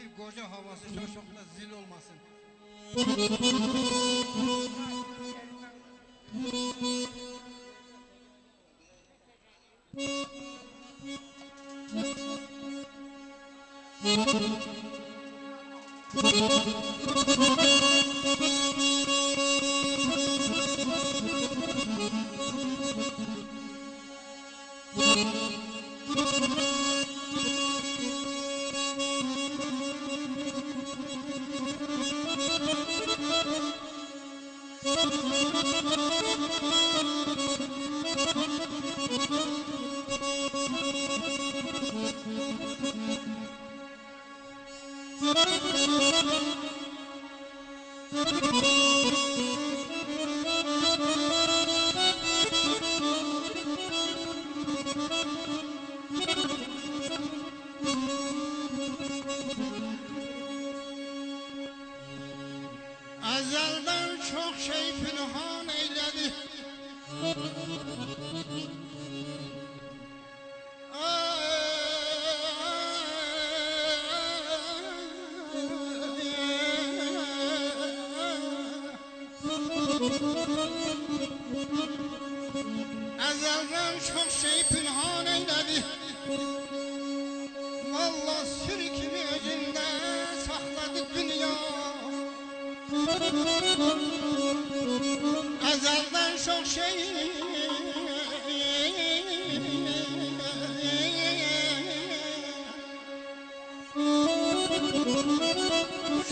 bir koca havası çok da zil olmasın. Ezelden çok şey pünhan eyledi. Ezelden çok şey pünhan eyledi. Vallahi sür kimi özünde sakladı dünya. Ezelden çok şey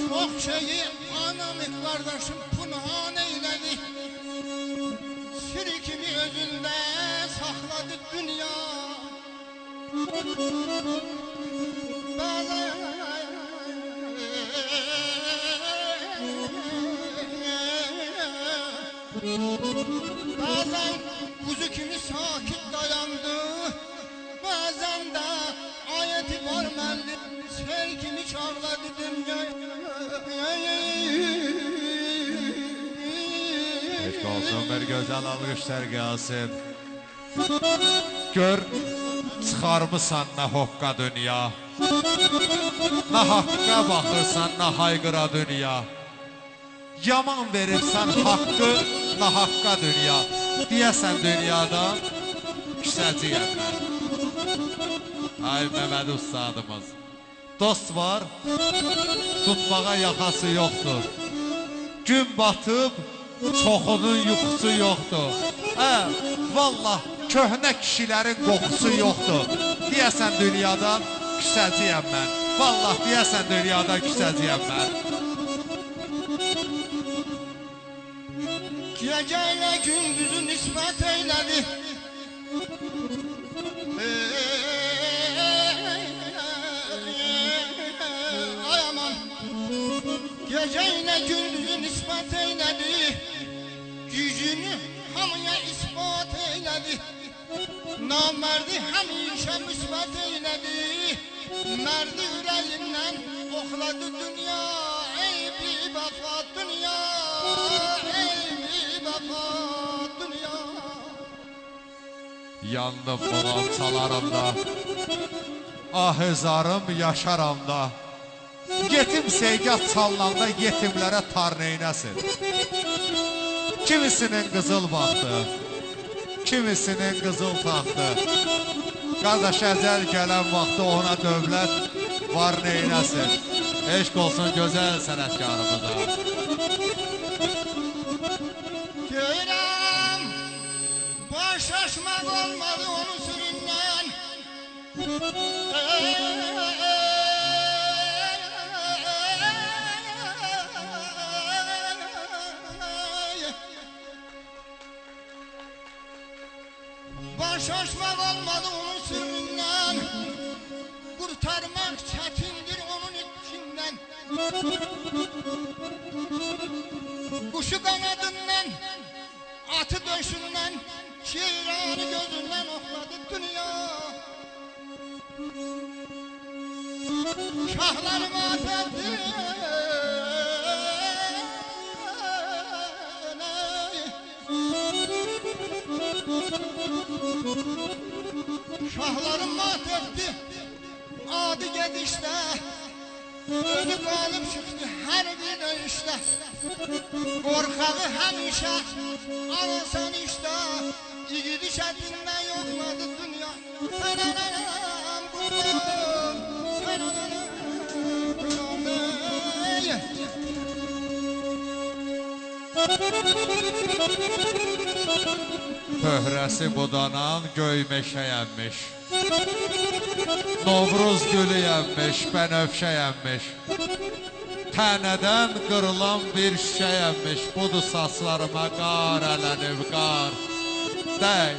çok şeyi anamı kardeşim pünhan eyledi. Sür kimi özünde sakladı dünya. Bazen kuzu kimi sakit dayandı, bazen de ayeti var məndi, sel kimi çağladı dünya. Eşq olsun, bir gözəl alqışlar gəlsin. Gör, çıxarmısan nə hoqqa dünya, nə haqqa baxırsan, nə hayqıra dünya. Yaman verirsən haqqı, nə haqqa dünya. Deyəsən dünyada küsəcəyəm mən. Ay Məhəmməd ustadımız. Dost var, tutmağa yaxası yoxdur. Gün batıb, çoxunun yuxusu yoxdur. Vallah, köhnə kişilərin qoxusu yoxdur. Deyəsən dünyadan küsəcəyəm mən. Vallah, deyəsən dünyadan küsəcəyəm mən. Geceyle gündüzü nispet eyledi. Ay aman. Geceyle gündüzü nispet eyledi. Gücünü hamıya ispat eyledi. Namerdi həmişə müsbət eyledi. Merdi yüreğinden oxladı dünya. Ey bir vəfa dünya. Yandım muğamçalarımda, ahızarım yaşaramda. Yetim seygat çalınanda yetimlərə tar neynəsin. Kimisinin qızıl vaxtı, kimisinin qızıl taxtı. Qardaş əcəl gələn vaxtı ona dövlət var neynəsin. Eşq olsun gözəl sənətkarımıza. Şaşmak olmadı onun süründen. Şaşmak olmadı onun süründen. Kurtarmak çetindir onun içinden. Kuşu kanadından, atı döşünden, şiirleri gözünden okladı dünya. Şahlarım affetti. Şahlarım mahvetti. Adi gedişte Özü qalib çıxdı hər bir döyüşdə. Qorxağı həmişə alırsan işdə. İgidi şərtindən yoxladı dünya. Sənənəm qurban, sənənəm qurban. Pöhrəsi budanan göy meşəyənmiş. Novruz gülü yənmiş, bənövşəyənmiş. Tənədən qırılan bir şişəyənmiş. Budur saçlarıma qar ələnib qar. Dəy,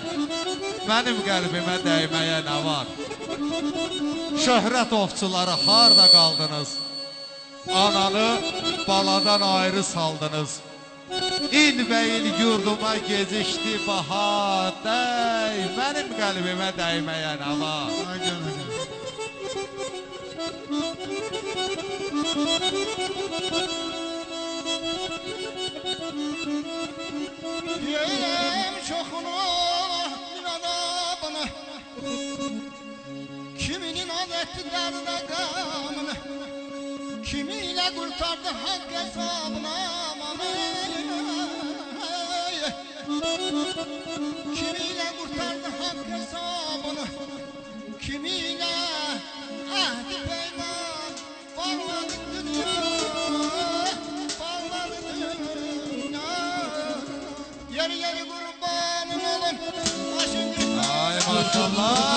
mənim qəlbimə dəyməyə nə var? Şöhrət ovçuları harda qaldınız? Ananı baladan ayrı saldınız. İl və il yurduma gecişdi bahar. Dəy, mənim qəlbimə dəyməyə nə var? Deyəm çoxunu bir adabını. Kiminin adətti dərdə qamını. Kimi ilə qurtardı haqq hesabına. Kimi ilə qurtardı haqq hesabını. Kimi ilə əhd peyman bağladı dünya. Bağladı dünya. Yeri yeri qurbanın olun. Ay maşallah.